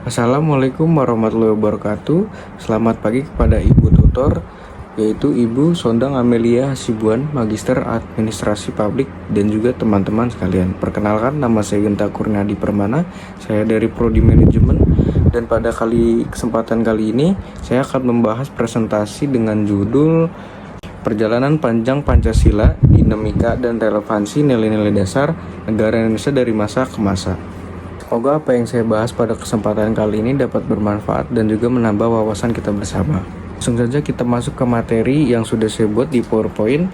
Assalamualaikum warahmatullahi wabarakatuh. Selamat pagi kepada Ibu Tutor, yaitu Ibu Sondang Amelia Hasibuan, Magister Administrasi Publik, dan juga teman-teman sekalian. Perkenalkan, nama saya Genta Kurniadi Permana, saya dari Prodi Manajemen, dan pada kesempatan kali ini saya akan membahas presentasi dengan judul Perjalanan Panjang Pancasila, Dinamika dan Relevansi Nilai-nilai Dasar Negara Indonesia dari Masa ke Masa. Semoga apa yang saya bahas pada kesempatan kali ini dapat bermanfaat dan juga menambah wawasan kita bersama. Langsung saja kita masuk ke materi yang sudah saya buat di PowerPoint,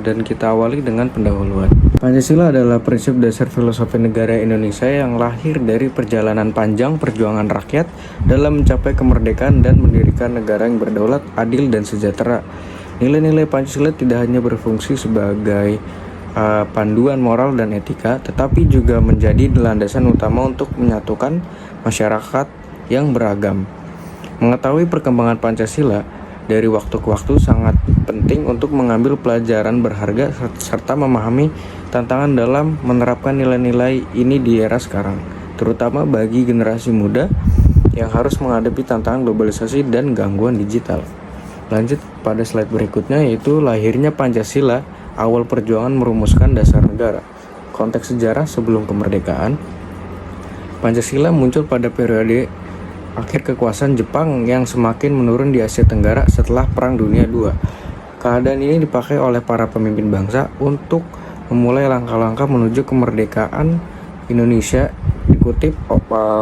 dan kita awali dengan pendahuluan. Pancasila adalah prinsip dasar filosofi negara Indonesia yang lahir dari perjalanan panjang perjuangan rakyat dalam mencapai kemerdekaan dan mendirikan negara yang berdaulat, adil, dan sejahtera. Nilai-nilai Pancasila tidak hanya berfungsi sebagai panduan moral dan etika, tetapi juga menjadi landasan utama untuk menyatukan masyarakat yang beragam. Mengetahui perkembangan Pancasila dari waktu ke waktu sangat penting untuk mengambil pelajaran berharga serta memahami tantangan dalam menerapkan nilai-nilai ini di era sekarang, terutama bagi generasi muda yang harus menghadapi tantangan globalisasi dan gangguan digital. Lanjut pada slide berikutnya, yaitu lahirnya Pancasila, awal perjuangan merumuskan dasar negara. Konteks sejarah sebelum kemerdekaan, Pancasila muncul pada periode akhir kekuasaan Jepang yang semakin menurun di Asia Tenggara setelah Perang Dunia II. Keadaan ini dipakai oleh para pemimpin bangsa untuk memulai langkah-langkah menuju kemerdekaan Indonesia, dikutip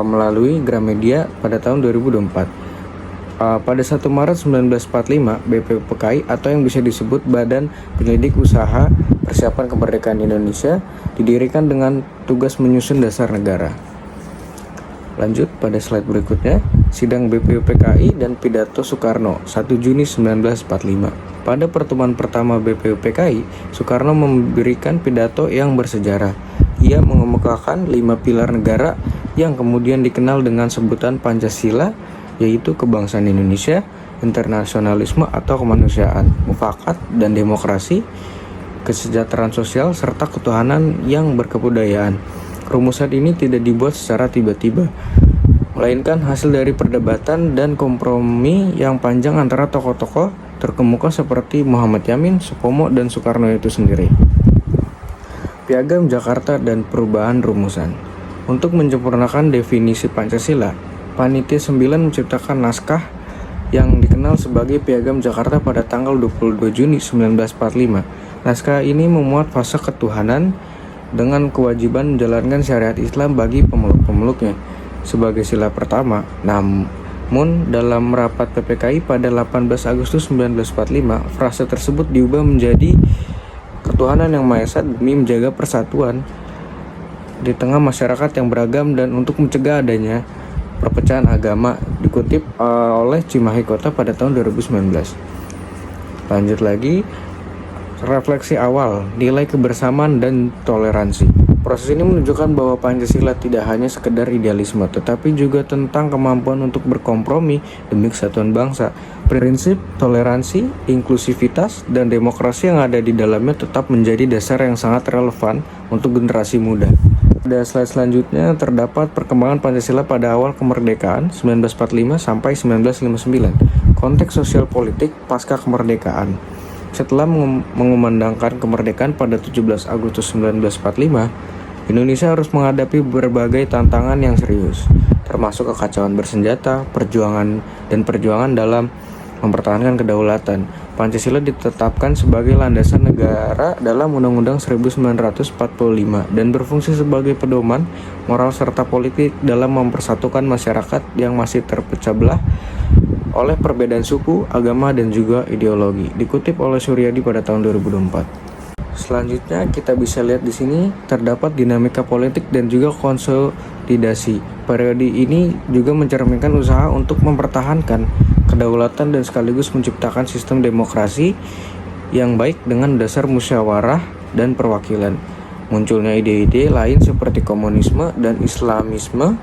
melalui Gramedia pada tahun 2024. Pada 1 Maret 1945, BPUPKI atau yang bisa disebut Badan Penyelidik Usaha Persiapan Kemerdekaan Indonesia didirikan dengan tugas menyusun dasar negara. Lanjut pada slide berikutnya, sidang BPUPKI dan pidato Soekarno 1 Juni 1945. Pada pertemuan pertama BPUPKI, Soekarno memberikan pidato yang bersejarah. Ia mengemukakan 5 pilar negara yang kemudian dikenal dengan sebutan Pancasila, yaitu kebangsaan Indonesia, internasionalisme atau kemanusiaan, mufakat dan demokrasi, kesejahteraan sosial, serta ketuhanan yang berkebudayaan. Rumusan ini tidak dibuat secara tiba-tiba, melainkan hasil dari perdebatan dan kompromi yang panjang antara tokoh-tokoh terkemuka seperti Muhammad Yamin, Supomo, dan Soekarno itu sendiri. Piagam Jakarta dan perubahan rumusan. Untuk menyempurnakan definisi Pancasila, Panitia 9 menciptakan naskah yang dikenal sebagai Piagam Jakarta pada tanggal 22 Juni 1945. Naskah ini memuat fase ketuhanan dengan kewajiban menjalankan syariat Islam bagi pemeluk-pemeluknya sebagai sila pertama. Namun dalam rapat PPKI pada 18 Agustus 1945, frase tersebut diubah menjadi ketuhanan yang Maha Esa demi menjaga persatuan di tengah masyarakat yang beragam dan untuk mencegah adanya perpecahan agama, dikutip oleh Cimahi Kota pada tahun 2019. Lanjut lagi, refleksi awal, nilai kebersamaan dan toleransi. Proses ini menunjukkan bahwa Pancasila tidak hanya sekedar idealisme, tetapi juga tentang kemampuan untuk berkompromi demi kesatuan bangsa. Prinsip toleransi, inklusivitas, dan demokrasi yang ada di dalamnya tetap menjadi dasar yang sangat relevan untuk generasi muda. Pada slide selanjutnya terdapat perkembangan Pancasila pada awal kemerdekaan 1945 sampai 1959. Konteks sosial politik pasca kemerdekaan. Setelah mengumandangkan kemerdekaan pada 17 Agustus 1945, Indonesia harus menghadapi berbagai tantangan yang serius, termasuk kekacauan bersenjata, perjuangan dalam mempertahankan kedaulatan. Pancasila ditetapkan sebagai landasan negara dalam Undang-Undang 1945 dan berfungsi sebagai pedoman moral serta politik dalam mempersatukan masyarakat yang masih terpecah belah oleh perbedaan suku, agama, dan juga ideologi. Dikutip oleh Suryadi pada tahun 2024. Selanjutnya kita bisa lihat di sini terdapat dinamika politik dan juga konsolidasi. Periode ini juga mencerminkan usaha untuk mempertahankan kedaulatan dan sekaligus menciptakan sistem demokrasi yang baik dengan dasar musyawarah dan perwakilan. Munculnya ide-ide lain seperti komunisme dan Islamisme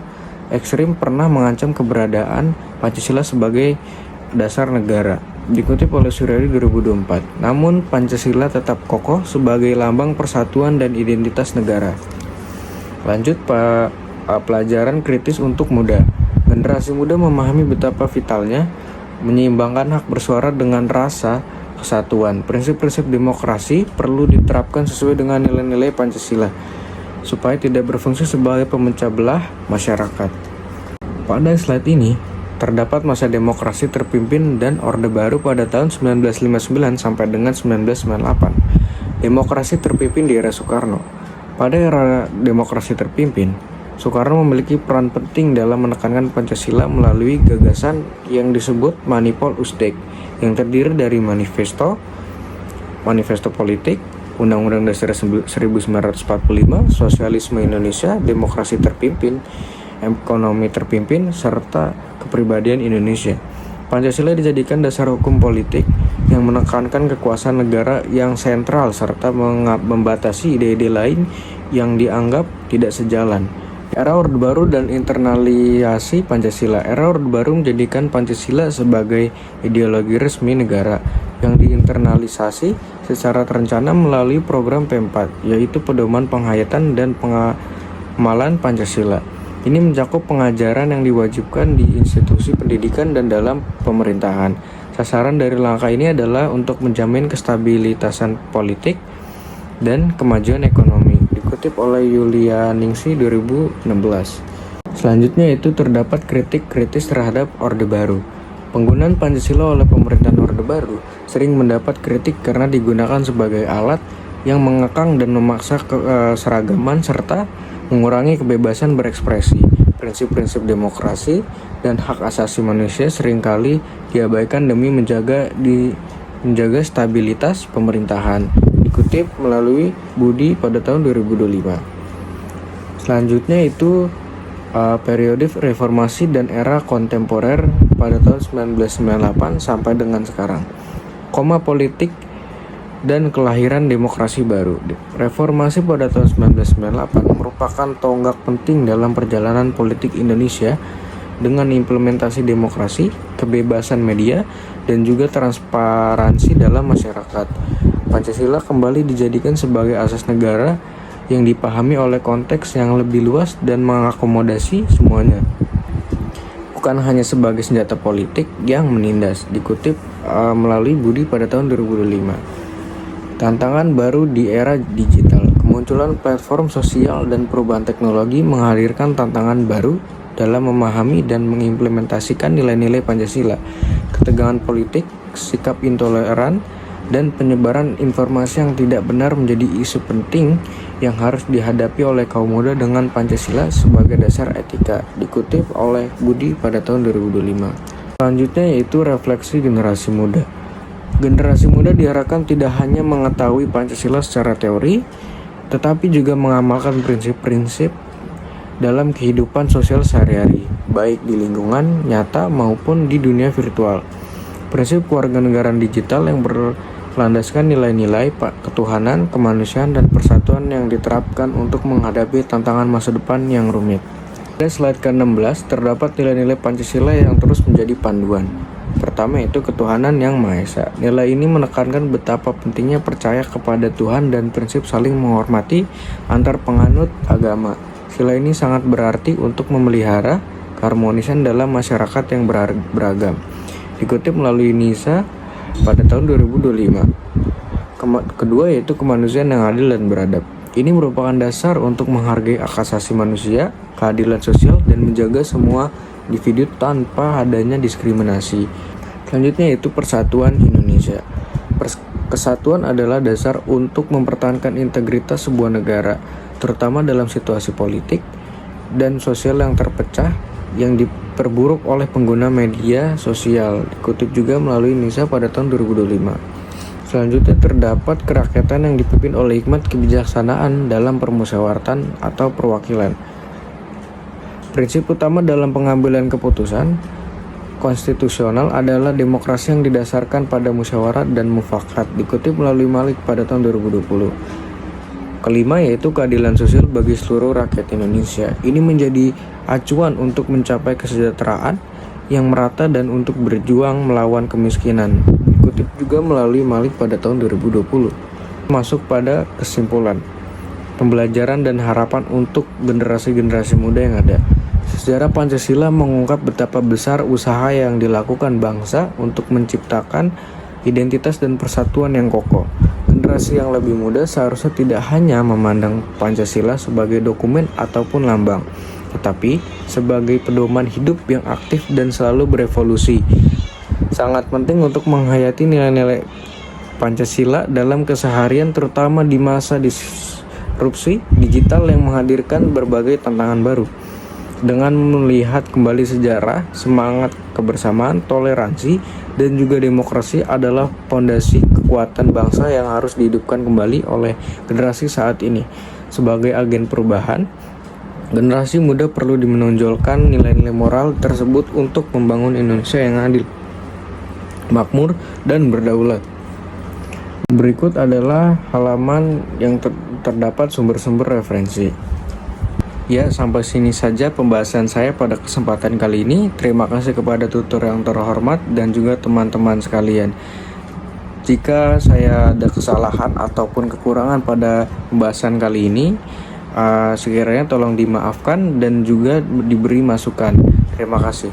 ekstrim pernah mengancam keberadaan Pancasila sebagai dasar negara. Dikutip oleh Suryadi 2024. Namun Pancasila tetap kokoh sebagai lambang persatuan dan identitas negara. Lanjut pelajaran kritis untuk muda. Generasi muda memahami betapa vitalnya menyeimbangkan hak bersuara dengan rasa kesatuan. Prinsip-prinsip demokrasi perlu diterapkan sesuai dengan nilai-nilai Pancasila supaya tidak berfungsi sebagai pemecah belah masyarakat. Pada slide ini terdapat masa demokrasi terpimpin dan Orde Baru pada tahun 1959 sampai dengan 1998. Demokrasi terpimpin di era Soekarno. Pada era demokrasi terpimpin, Soekarno memiliki peran penting dalam menekankan Pancasila melalui gagasan yang disebut Manipol Usdek yang terdiri dari manifesto politik, Undang-Undang Dasar 1945, Sosialisme Indonesia, Demokrasi Terpimpin, Ekonomi Terpimpin, serta Kepribadian Indonesia. Pancasila dijadikan dasar hukum politik yang menekankan kekuasaan negara yang sentral serta membatasi ide-ide lain yang dianggap tidak sejalan. Era Orde Baru dan internalisasi Pancasila. Era Orde Baru menjadikan Pancasila sebagai ideologi resmi negara yang diinternalisasi secara terencana melalui program P4, yaitu Pedoman Penghayatan dan Pengamalan Pancasila. Ini mencakup pengajaran yang diwajibkan di institusi pendidikan dan dalam pemerintahan. Sasaran dari langkah ini adalah untuk menjamin kestabilitasan politik dan kemajuan ekonomi. Dikutip oleh Yulianingsi 2016. Selanjutnya itu terdapat kritik kritis terhadap Orde Baru. Penggunaan Pancasila oleh pemerintahan Orde Baru sering mendapat kritik karena digunakan sebagai alat yang mengekang dan memaksa keseragaman serta mengurangi kebebasan berekspresi. Prinsip-prinsip demokrasi dan hak asasi manusia seringkali diabaikan demi menjaga stabilitas pemerintahan. Dikutip melalui Budi pada tahun 2025. Selanjutnya itu periode reformasi dan era kontemporer pada tahun 1998 sampai dengan sekarang. Koma politik dan kelahiran demokrasi baru. Reformasi pada tahun 1998 merupakan tonggak penting dalam perjalanan politik Indonesia dengan implementasi demokrasi, kebebasan media, dan juga transparansi dalam masyarakat. Pancasila kembali dijadikan sebagai asas negara yang dipahami oleh konteks yang lebih luas dan mengakomodasi semuanya, bukan hanya sebagai senjata politik yang menindas. Dikutip melalui Budi pada tahun 2005. Tantangan baru di era digital. Kemunculan platform sosial dan perubahan teknologi menghadirkan tantangan baru dalam memahami dan mengimplementasikan nilai-nilai Pancasila. Ketegangan politik, sikap intoleran, dan penyebaran informasi yang tidak benar menjadi isu penting yang harus dihadapi oleh kaum muda dengan Pancasila sebagai dasar etika. Dikutip oleh Budi pada tahun 2025. Selanjutnya yaitu refleksi generasi muda. Generasi muda diharapkan tidak hanya mengetahui Pancasila secara teori, tetapi juga mengamalkan prinsip-prinsip dalam kehidupan sosial sehari-hari, baik di lingkungan nyata maupun di dunia virtual. Prinsip kewarganegaraan digital yang berlandaskan nilai-nilai ketuhanan, kemanusiaan, dan persatuan yang diterapkan untuk menghadapi tantangan masa depan yang rumit. Pada slide ke-16 terdapat nilai-nilai Pancasila yang terus menjadi panduan. Pertama itu ketuhanan yang Maha Esa. Nilai ini menekankan betapa pentingnya percaya kepada Tuhan dan prinsip saling menghormati antar penganut agama. Sila ini sangat berarti untuk memelihara keharmonisan dalam masyarakat yang beragam. Dikutip melalui NISA pada tahun 2025. Kedua yaitu kemanusiaan yang adil dan beradab. Ini merupakan dasar untuk menghargai hak asasi manusia, keadilan sosial, dan menjaga semua individu tanpa adanya diskriminasi. Selanjutnya yaitu persatuan Indonesia. Kesatuan adalah dasar untuk mempertahankan integritas sebuah negara, terutama dalam situasi politik dan sosial yang terpecah yang diperburuk oleh pengguna media sosial. Dikutip juga melalui NISA pada tahun 2025. Selanjutnya terdapat kerakyatan yang dipimpin oleh hikmat kebijaksanaan dalam permusyawaratan atau perwakilan. Prinsip utama dalam pengambilan keputusan konstitusional adalah demokrasi yang didasarkan pada musyawarah dan mufakat. Dikutip melalui Malik pada tahun 2020. Kelima yaitu keadilan sosial bagi seluruh rakyat Indonesia. Ini menjadi acuan untuk mencapai kesejahteraan yang merata dan untuk berjuang melawan kemiskinan. Dikutip juga melalui Malik pada tahun 2020. Masuk pada kesimpulan, pembelajaran dan harapan untuk generasi-generasi muda yang ada. Sejarah Pancasila mengungkap betapa besar usaha yang dilakukan bangsa untuk menciptakan identitas dan persatuan yang kokoh. Generasi yang lebih muda seharusnya tidak hanya memandang Pancasila sebagai dokumen ataupun lambang, tetapi sebagai pedoman hidup yang aktif dan selalu berevolusi. Sangat penting untuk menghayati nilai-nilai Pancasila dalam keseharian, terutama di masa disrupsi digital yang menghadirkan berbagai tantangan baru. Dengan melihat kembali sejarah, semangat kebersamaan, toleransi, dan juga demokrasi adalah fondasi kekuatan bangsa yang harus dihidupkan kembali oleh generasi saat ini. Sebagai agen perubahan, generasi muda perlu menonjolkan nilai-nilai moral tersebut untuk membangun Indonesia yang adil, makmur, dan berdaulat. Berikut adalah halaman yang terdapat sumber-sumber referensi. Ya, sampai sini saja pembahasan saya pada kesempatan kali ini. Terima kasih kepada tutor yang terhormat dan juga teman-teman sekalian. Jika saya ada kesalahan ataupun kekurangan pada pembahasan kali ini, sekiranya tolong dimaafkan dan juga diberi masukan. Terima kasih.